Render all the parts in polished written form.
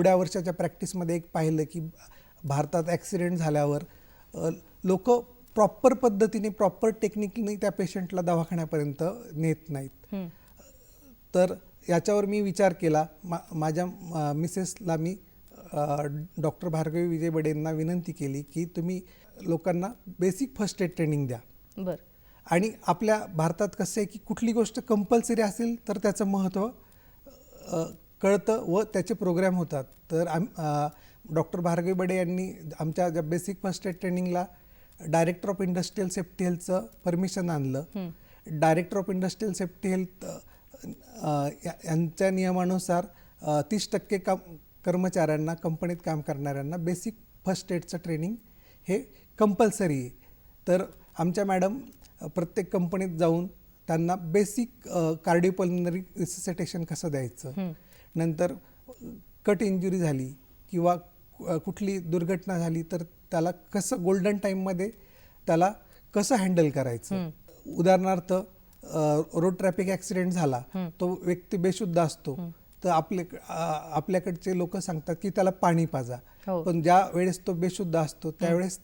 एवढ्या वर्षाच्या प्रॅक्टिसमध्ये एक पाहिलं की भारतात ॲक्सिडेंट झाल्यावर लोक प्रॉपर पद्धतीने प्रॉपर टेक्निकने त्या पेशंटला दवाखान्यापर्यंत नेत नाहीत. तर याच्यावर मी विचार केला. माझ्या मिसेसला मी डॉक्टर भार्गवी विजय बडेंना विनंती केली की तुम्ही लोकांना बेसिक फर्स्ट एड ट्रेनिंग द्या. बरं. आणि आपल्या भारतात कसं आहे की कुठली गोष्ट कंपल्सरी असेल तर त्याचं महत्त्व कळतं व त्याचे प्रोग्राम होतात. तर डॉक्टर भार्गवी बडे यांनी आमच्या ज्या बेसिक फर्स्ट एड ट्रेनिंगला डायरेक्टर ऑफ इंडस्ट्रियल सेफ्टी हेल्थचं परमिशन आणलं. Director of industrial safety health यांच्या नियमानुसार 30% कर्मचाऱ्यांना कंपनीत काम करणाऱ्यांना बेसिक फर्स्ट एडचं ट्रेनिंग हे कंपल्सरी आहे. तर आमच्या मॅडम प्रत्येक कंपनीत जाऊन त्यांना बेसिक कार्डिओपल्मनरी रिससिटेशन कसं द्यायचं, नंतर कट इंजुरी झाली किंवा कुठली दुर्घटना झाली तर त्याला कसं गोल्डन टाईममध्ये त्याला कसं हँडल करायचं. उदाहरणार्थ रोड ट्रॅफिक ॲक्सिडेंट झाला, तो व्यक्ती बेशुद्ध असतो, तर आपल्याकडचे लोक सांगतात की त्याला पाणी पाजा. पण ज्या वेळेस तो बेशुद्ध असतो त्यावेळेस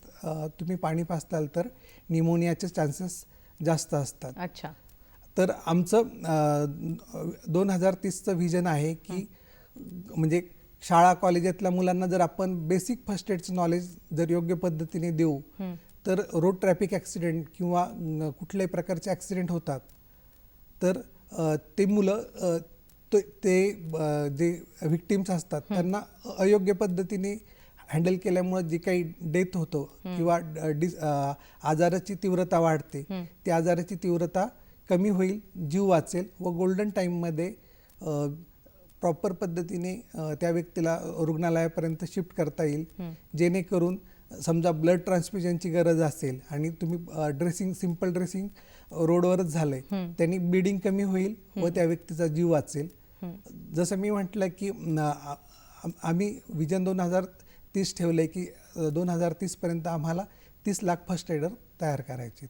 तुम्ही पाणी पाजताल तर निमोनियाचे चान्सेस जास्त असतात. अच्छा. तर आमचं 2030चं व्हिजन आहे की म्हणजे शाळा कॉलेजातल्या मुलांना जर आपण बेसिक फर्स्ट एडचं नॉलेज जर योग्य पद्धतीने देऊ तर रोड ट्रॅफिक ॲक्सिडेंट किंवा कुठल्याही प्रकारचे ॲक्सिडेंट होतात तर ते मुलं ते जे व्हिक्टिम्स असतात त्यांना अयोग्य पद्धतीने हँडल केल्यामुळे जे काही डेथ होतो किंवा आजाराची तीव्रता वाढते, त्या आजाराची तीव्रता कमी होईल, जीव वाचेल व गोल्डन टाईममध्ये प्रॉपर पद्धतीने त्या व्यक्तीला रुग्णालयापर्यंत शिफ्ट करता येईल. जेणेकरून समजा ब्लड ट्रान्सफ्युजनची गरज असेल आणि तुम्ही सिंपल ड्रेसिंग रोडवरच झालंय, त्यांनी ब्लिडिंग कमी होईल व त्या व्यक्तीचा जीव वाचेल. जसं मी म्हटलं की आम्ही विजन 2030 ठेवलंय की 2030 पर्यंत आम्हाला 30 लाख फर्स्ट एडर तयार करायचे.